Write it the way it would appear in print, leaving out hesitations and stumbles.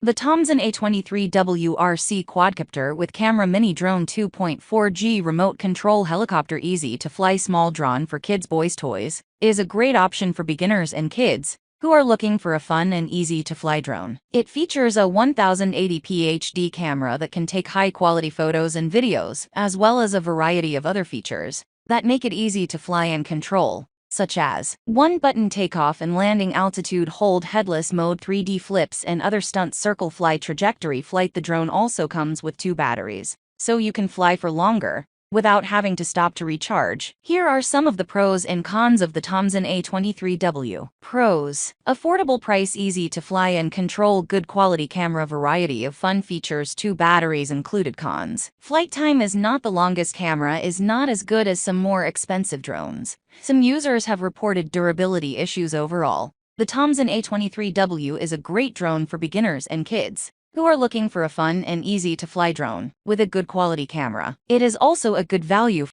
The Thomson E88 quadcopter with camera mini drone 2.4G remote control helicopter easy to fly small drone for kids boys toys is a great option for beginners and kids who are looking for a fun and easy to fly drone. It features a 1080p HD camera that can take high quality photos and videos, as well as a variety of other features that make it easy to fly and control, such as one-button takeoff and landing, altitude hold, headless mode, 3D flips, and other stunts, circle fly, trajectory flight. The drone also comes with 2 batteries, so you can fly for longer without having to stop to recharge. Here are some of the pros and cons of the Thomson E88W. Pros: affordable price, easy to fly and control, good quality camera, variety of fun features, 2 batteries included. Cons: flight time is not the longest, camera is not as good as some more expensive drones. Some users have reported durability issues. Overall, the Thomson E88W is a great drone for beginners and kids who are looking for a fun and easy to fly drone with a good quality camera. It is also a good value